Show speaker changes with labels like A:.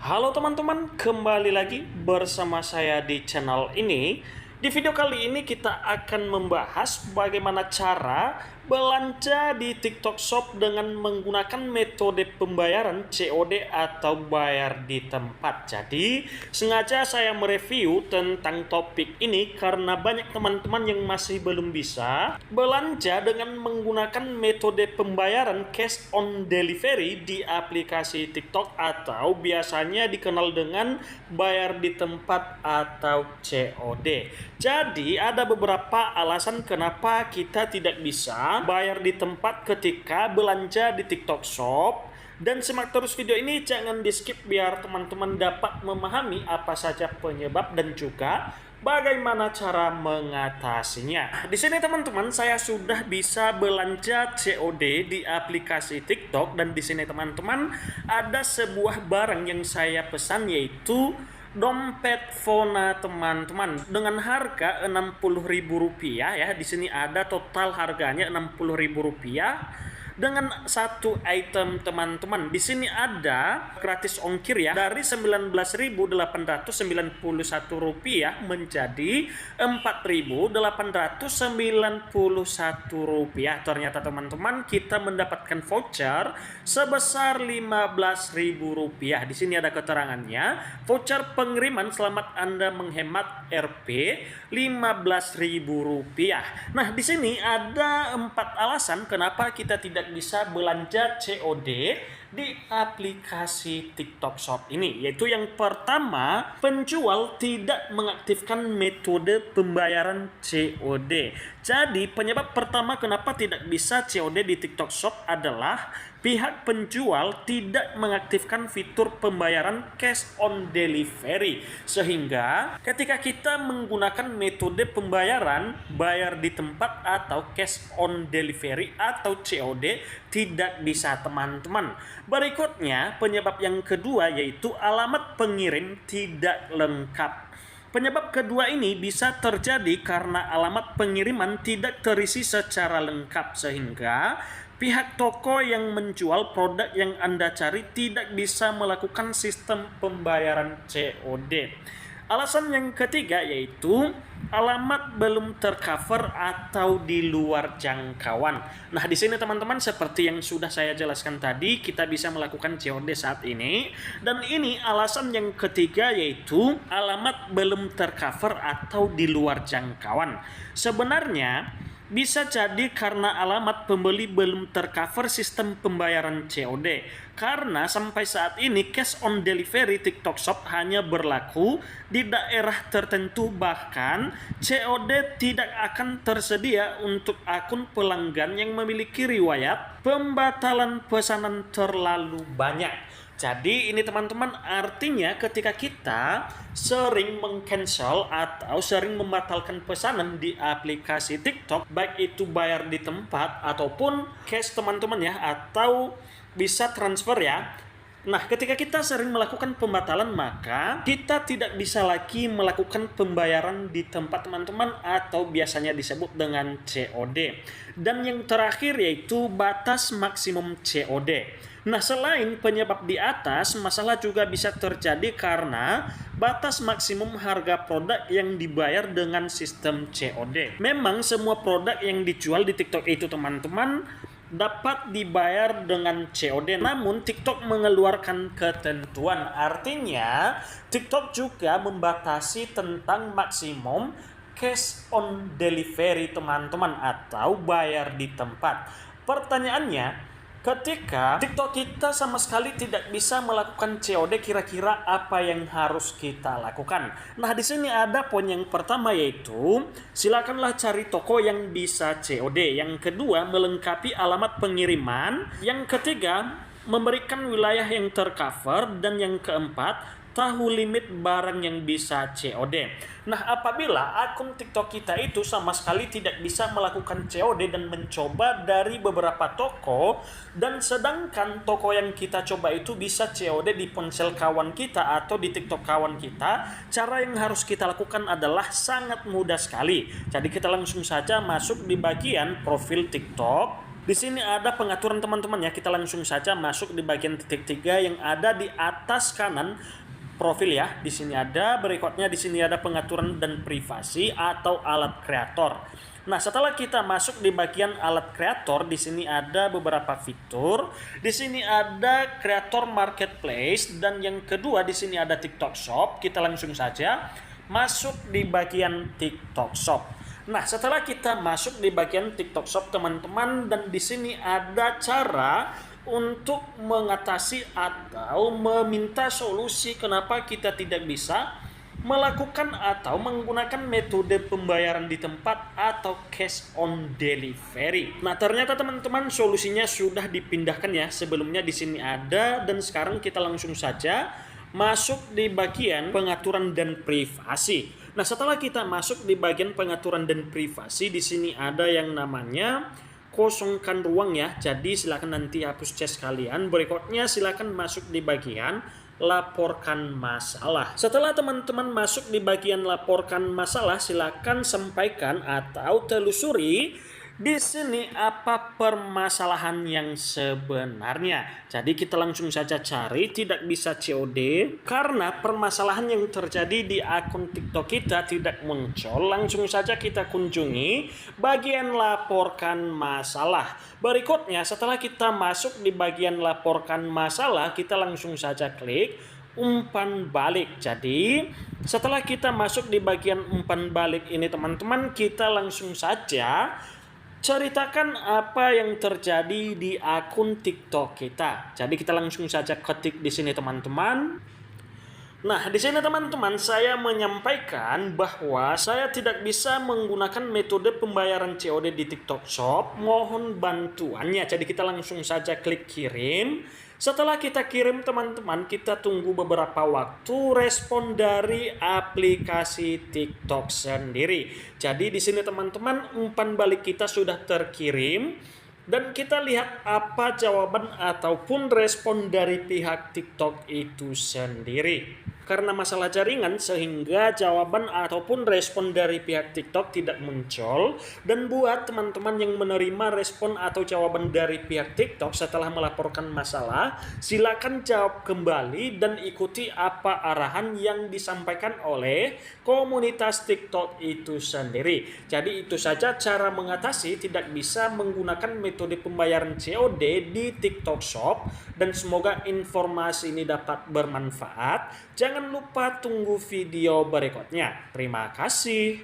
A: Halo teman-teman, kembali lagi bersama saya di channel ini. Di video kali ini kita akan membahas bagaimana cara belanja di TikTok Shop dengan menggunakan metode pembayaran COD atau bayar di tempat. Jadi, sengaja saya mereview tentang topik ini karena banyak teman-teman yang masih belum bisa belanja dengan menggunakan metode pembayaran cash on delivery di aplikasi TikTok atau biasanya dikenal dengan bayar di tempat atau COD. Jadi ada beberapa alasan kenapa kita tidak bisa bayar di tempat ketika belanja di TikTok Shop. Dan simak terus video ini, jangan di skip biar teman-teman dapat memahami apa saja penyebab dan juga bagaimana cara mengatasinya. Di sini teman-teman, saya sudah bisa belanja COD di aplikasi TikTok dan di sini teman-teman ada sebuah barang yang saya pesan, yaitu dompet Fona teman-teman dengan harga Rp60.000 ya. Di sini ada total harganya Rp60.000 dengan satu item teman-teman. Di sini ada gratis ongkir ya, dari Rp19.891 menjadi Rp4.891. Ternyata teman-teman kita mendapatkan voucher sebesar Rp15.000. Di sini ada keterangannya, voucher pengiriman selamat Anda menghemat Rp15.000. Nah, di sini ada 4 alasan kenapa kita tidak bisa belanja COD di aplikasi TikTok Shop ini, yaitu yang pertama, penjual tidak mengaktifkan metode pembayaran COD. Jadi penyebab pertama kenapa tidak bisa COD di TikTok Shop adalah pihak penjual tidak mengaktifkan fitur pembayaran cash on delivery, sehingga ketika kita menggunakan metode pembayaran bayar di tempat atau cash on delivery atau COD tidak bisa teman-teman. Berikutnya, penyebab yang kedua yaitu alamat pengirim tidak lengkap. Penyebab kedua ini bisa terjadi karena alamat pengiriman tidak terisi secara lengkap, sehingga pihak toko yang menjual produk yang Anda cari tidak bisa melakukan sistem pembayaran COD. Alasan yang ketiga yaitu alamat belum tercover atau di luar jangkauan. Nah, di sini teman-teman, seperti yang sudah saya jelaskan tadi, kita bisa melakukan COD saat ini. Dan ini alasan yang ketiga yaitu alamat belum tercover atau di luar jangkauan. Sebenarnya bisa jadi karena alamat pembeli belum tercover sistem pembayaran COD. Karena sampai saat ini cash on delivery TikTok Shop hanya berlaku di daerah tertentu, bahkan COD tidak akan tersedia untuk akun pelanggan yang memiliki riwayat pembatalan pesanan terlalu banyak. Jadi ini teman-teman, artinya ketika kita sering meng-cancel atau sering membatalkan pesanan di aplikasi TikTok, baik itu bayar di tempat ataupun cash teman-teman ya, atau bisa transfer ya. Nah, ketika kita sering melakukan pembatalan, maka kita tidak bisa lagi melakukan pembayaran di tempat teman-teman atau biasanya disebut dengan COD. Dan yang terakhir yaitu batas maksimum COD. Nah, selain penyebab di atas, masalah juga bisa terjadi karena batas maksimum harga produk yang dibayar dengan sistem COD. Memang semua produk yang dijual di TikTok itu teman-teman dapat dibayar dengan COD, namun TikTok mengeluarkan ketentuan. Artinya TikTok juga membatasi tentang maksimum cash on delivery teman-teman atau bayar di tempat. Pertanyaannya, ketika TikTok kita sama sekali tidak bisa melakukan COD, kira-kira apa yang harus kita lakukan? Nah, di sini ada poin yang pertama yaitu silakanlah cari toko yang bisa COD. Yang kedua, melengkapi alamat pengiriman. Yang ketiga, memberikan wilayah yang tercover. Dan yang keempat, tahu limit barang yang bisa COD. Nah, apabila akun TikTok kita itu sama sekali tidak bisa melakukan COD dan mencoba dari beberapa toko, dan sedangkan toko yang kita coba itu bisa COD di ponsel kawan kita atau di TikTok kawan kita, cara yang harus kita lakukan adalah sangat mudah sekali. Jadi kita langsung saja masuk di bagian profil TikTok. Di sini ada pengaturan teman-teman ya. Kita langsung saja masuk di bagian titik 3 yang ada di atas kanan profil ya. Di sini ada, berikutnya di sini ada pengaturan dan privasi atau alat kreator. Nah, setelah kita masuk di bagian alat kreator, di sini ada beberapa fitur. Di sini ada kreator marketplace dan yang kedua di sini ada TikTok Shop. Kita langsung saja masuk di bagian TikTok Shop. Nah, setelah kita masuk di bagian TikTok Shop, teman-teman, dan di sini ada cara untuk mengatasi atau meminta solusi kenapa kita tidak bisa melakukan atau menggunakan metode pembayaran di tempat atau cash on delivery. Nah, ternyata teman-teman solusinya sudah dipindahkan ya. Sebelumnya di sini ada dan sekarang kita langsung saja masuk di bagian pengaturan dan privasi. Nah, setelah kita masuk di bagian pengaturan dan privasi, di sini ada yang namanya kosongkan ruang ya. Jadi silakan nanti hapus chat kalian. Berikutnya silakan masuk di bagian laporkan masalah. Setelah teman-teman masuk di bagian laporkan masalah, silakan sampaikan atau telusuri di sini apa permasalahan yang sebenarnya. Jadi kita langsung saja cari, tidak bisa COD karena permasalahan yang terjadi di akun TikTok kita tidak muncul. Langsung saja kita kunjungi bagian laporkan masalah. Berikutnya setelah kita masuk di bagian laporkan masalah, kita langsung saja klik umpan balik. Jadi setelah kita masuk di bagian umpan balik ini teman-teman, kita langsung saja ceritakan apa yang terjadi di akun TikTok kita. Jadi kita langsung saja ketik di sini teman-teman. Nah, di sini teman-teman saya menyampaikan bahwa saya tidak bisa menggunakan metode pembayaran COD di TikTok Shop. Mohon bantuannya. Jadi kita langsung saja klik kirim. Setelah kita kirim teman-teman, kita tunggu beberapa waktu respon dari aplikasi TikTok sendiri. Jadi di sini teman-teman umpan balik kita sudah terkirim dan kita lihat apa jawaban ataupun respon dari pihak TikTok itu sendiri. Karena masalah jaringan sehingga jawaban ataupun respon dari pihak TikTok tidak muncul. Dan buat teman-teman yang menerima respon atau jawaban dari pihak TikTok setelah melaporkan masalah, silakan jawab kembali dan ikuti apa arahan yang disampaikan oleh komunitas TikTok itu sendiri. Jadi itu saja cara mengatasi tidak bisa menggunakan metode pembayaran COD di TikTok Shop, dan semoga informasi ini dapat bermanfaat. Jangan lupa tunggu video berikutnya. Terima kasih.